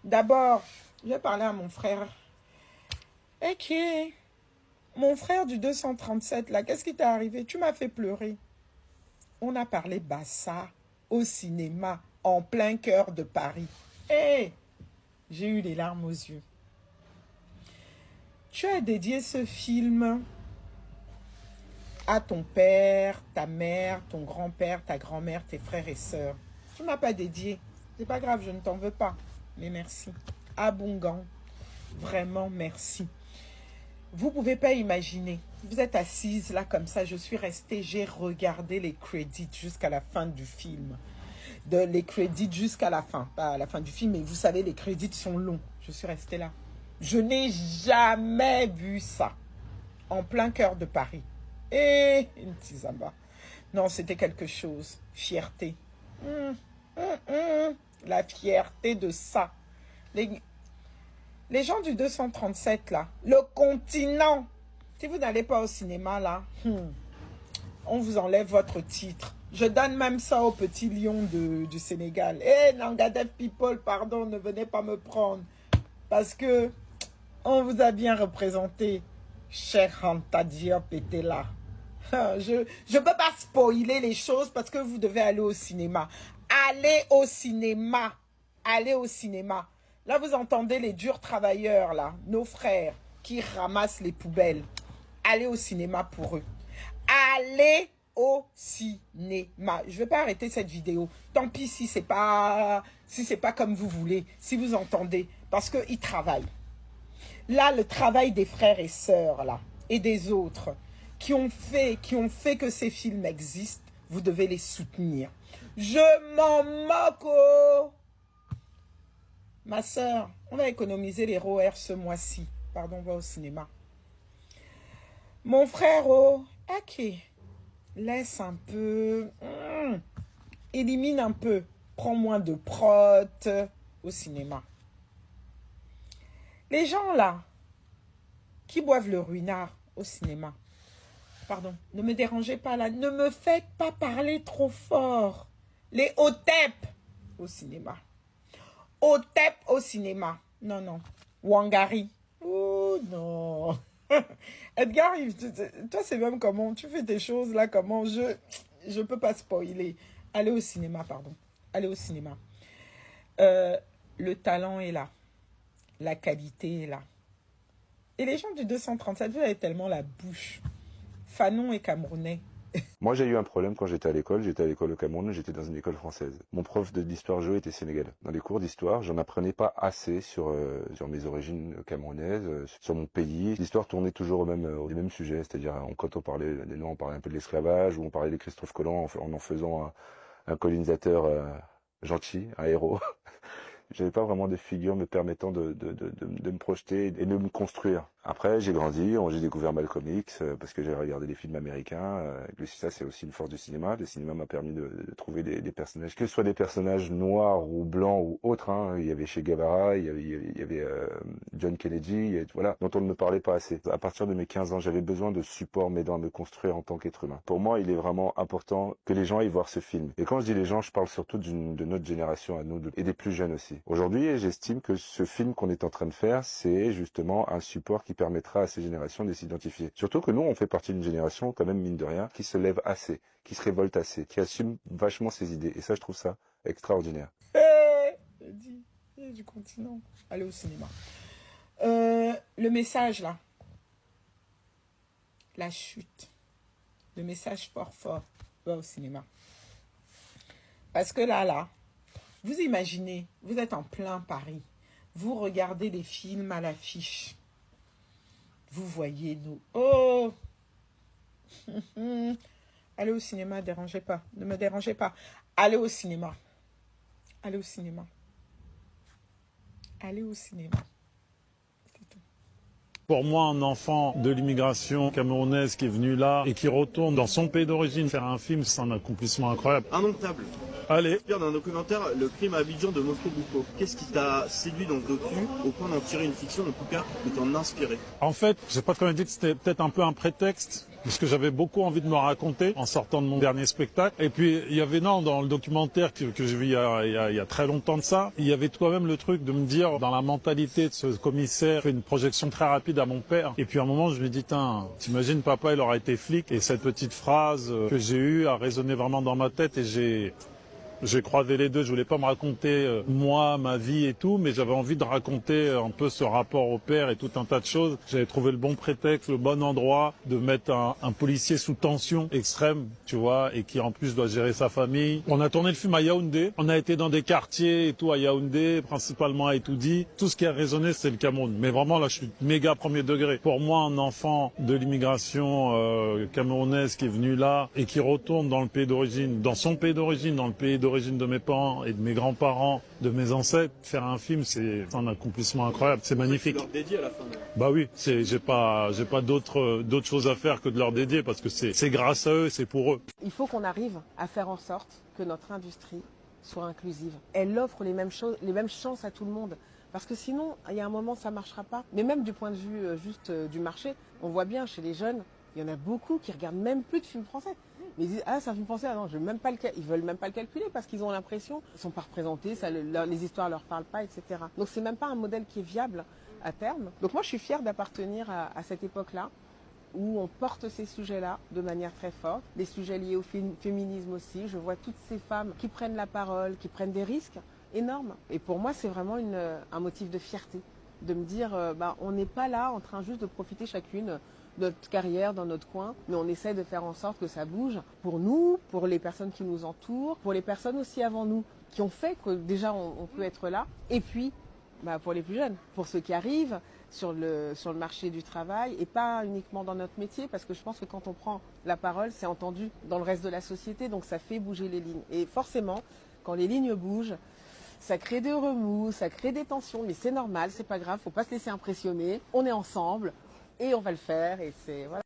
D'abord, je vais parler à mon frère. Ok. Mon frère du 237, là, qu'est-ce qui t'est arrivé? Tu m'as fait pleurer. On a parlé Bassa au cinéma, en plein cœur de Paris. Hé, j'ai eu les larmes aux yeux. Tu as dédié ce film à ton père, ta mère, ton grand-père, ta grand-mère, tes frères et sœurs. Tu ne m'as pas dédié. C'est pas grave, je ne t'en veux pas. Mais merci. Abongan. Vraiment, merci. Vous ne pouvez pas imaginer. Vous êtes assise là comme ça. Je suis restée, j'ai regardé les crédits jusqu'à la fin du film. Les crédits jusqu'à la fin. Pas à la fin du film, mais vous savez, les crédits sont longs. Je suis restée là. Je n'ai jamais vu ça. En plein cœur de Paris. Et une tizamba. Non, c'était quelque chose. Fierté. La fierté de ça. Les gens du 237 là, le continent. Si vous n'allez pas au cinéma là, on vous enlève votre titre. Je donne même ça au petit lion du Sénégal. Eh, Nangadev people, pardon, ne venez pas me prendre. Parce que on vous a bien représenté. Cheikh Anta Diop était là. Je ne peux pas spoiler les choses parce que vous devez aller au cinéma. Allez au cinéma. Allez au cinéma. Là, vous entendez les durs travailleurs, là, nos frères qui ramassent les poubelles. Allez au cinéma pour eux. Allez au cinéma. Je ne vais pas arrêter cette vidéo. Tant pis si c'est pas comme vous voulez, si vous entendez, parce qu'ils travaillent. Là, le travail des frères et sœurs, là, et des autres, qui ont fait que ces films existent, vous devez les soutenir. Je m'en moque, oh. Ma sœur, on va économiser les ROR ce mois-ci. Pardon, on va au cinéma. Mon frère, oh, ok. Laisse un peu. Élimine un peu. Prends moins de prot au cinéma. Les gens là, qui boivent le ruinard au cinéma. Pardon, ne me dérangez pas là. Ne me faites pas parler trop fort. Les Otep au cinéma. Otep au cinéma. Non, non. Wangari. Oh non. Edgar, toi c'est même comment tu fais tes choses là, comment je peux pas spoiler. Allez au cinéma, pardon. Allez au cinéma. Le talent est là. La qualité est là. Et les gens du 237, vous avez tellement la bouche. Fanon est camerounais. Moi, j'ai eu un problème quand j'étais à l'école. J'étais à l'école au Cameroun, j'étais dans une école française. Mon prof d'histoire géo était sénégalais. Dans les cours d'histoire, j'en apprenais pas assez sur mes origines camerounaises, sur mon pays. L'histoire tournait toujours au même sujet, c'est-à-dire quand on parlait des Noirs, on parlait un peu de l'esclavage, ou on parlait de Christophe Colomb en faisant un colonisateur gentil, un héros. J'avais pas vraiment de figure me permettant de me projeter et de me construire. Après, j'ai grandi, j'ai découvert Malcolm X parce que j'ai regardé des films américains. Ça, c'est aussi une force du cinéma. Le cinéma m'a permis de trouver des personnages, que ce soit des personnages noirs ou blancs ou autres. Hein. Il y avait Che Guevara, il y avait John Kennedy, voilà, dont on ne me parlait pas assez. À partir de mes 15 ans, j'avais besoin de support m'aidant à me construire en tant qu'être humain. Pour moi, il est vraiment important que les gens aillent voir ce film. Et quand je dis les gens, je parle surtout de notre génération à nous et des plus jeunes aussi. Aujourd'hui, j'estime que ce film qu'on est en train de faire, c'est justement un support qui permettra à ces générations de s'identifier. Surtout que nous, on fait partie d'une génération, quand même, mine de rien, qui se lève assez, qui se révolte assez, qui assume vachement ses idées. Et ça, je trouve ça extraordinaire. J'ai dit, il y a du continent. Allez au cinéma. Le message, là. La chute. Le message fort, va au cinéma. Parce que là, vous imaginez, vous êtes en plein Paris. Vous regardez les films à l'affiche. Vous voyez nous. Oh. Allez au cinéma, dérangez pas. Ne me dérangez pas. Allez au cinéma. Allez au cinéma. Allez au cinéma. C'est tout. Pour moi, un enfant de l'immigration camerounaise qui est venu là et qui retourne dans son pays d'origine faire un film, c'est un accomplissement incroyable. Indomptable. Allez. Inspire d'un documentaire, Le crime à Abidjan de Moscou Bouko. Qu'est-ce qui t'a séduit dans ce docu, au point d'en tirer une fiction, en tout cas, de t'en inspirer? En fait, j'ai pas quand même dit que c'était peut-être un peu un prétexte Parce que j'avais beaucoup envie de me raconter en sortant de mon dernier spectacle. Et puis, il y avait, non, dans le documentaire que j'ai vu il y a très longtemps de ça, il y avait quand même le truc de me dire, dans la mentalité de ce commissaire, fait une projection très rapide à mon père. Et puis à un moment, je me dis, t'imagines, papa, il aurait été flic. Et cette petite phrase que j'ai eue a résonné vraiment dans ma tête et j'ai croisé les deux. Je voulais pas me raconter moi, ma vie et tout, mais j'avais envie de raconter un peu ce rapport au père et tout un tas de choses. J'avais trouvé le bon prétexte, le bon endroit de mettre un policier sous tension extrême, tu vois, et qui en plus doit gérer sa famille. On a tourné le film à Yaoundé. On a été dans des quartiers et tout à Yaoundé, principalement à Etoudi. Tout ce qui a résonné, c'est le Cameroun. Mais vraiment, là, je suis méga premier degré. Pour moi, un enfant de l'immigration camerounaise qui est venu là et qui retourne dans le pays d'origine, dans son pays d'origine, dans le pays d'origine de mes parents et de mes grands-parents, de mes ancêtres, faire un film, c'est un accomplissement incroyable, c'est magnifique. Tu leur dédies à la fin. Bah oui, j'ai pas d'autres choses à faire que de leur dédier parce que c'est grâce à eux, c'est pour eux. Il faut qu'on arrive à faire en sorte que notre industrie soit inclusive. Elle offre les mêmes choses, les mêmes chances à tout le monde. Parce que sinon, il y a un moment, ça ne marchera pas. Mais même du point de vue juste du marché, on voit bien chez les jeunes, il y en a beaucoup qui regardent même plus de films français. Mais ils disent, ah, c'est un film français, ah non, je veux même pas ils veulent même pas le calculer parce qu'ils ont l'impression qu'ils ne sont pas représentés, les histoires ne leur parlent pas, etc. Donc c'est même pas un modèle qui est viable à terme. Donc moi, je suis fière d'appartenir à cette époque-là où on porte ces sujets-là de manière très forte. Les sujets liés au féminisme aussi. Je vois toutes ces femmes qui prennent la parole, qui prennent des risques énormes. Et pour moi, c'est vraiment un motif de fierté. De me dire, on n'est pas là en train juste de profiter chacune de notre carrière dans notre coin, mais on essaie de faire en sorte que ça bouge pour nous, pour les personnes qui nous entourent, pour les personnes aussi avant nous, qui ont fait que déjà on peut être là. Et puis, pour les plus jeunes, pour ceux qui arrivent sur le marché du travail et pas uniquement dans notre métier, parce que je pense que quand on prend la parole, c'est entendu dans le reste de la société, donc ça fait bouger les lignes. Et forcément, quand les lignes bougent, ça crée des remous, ça crée des tensions, mais c'est normal, c'est pas grave, faut pas se laisser impressionner. On est ensemble et on va le faire et c'est voilà.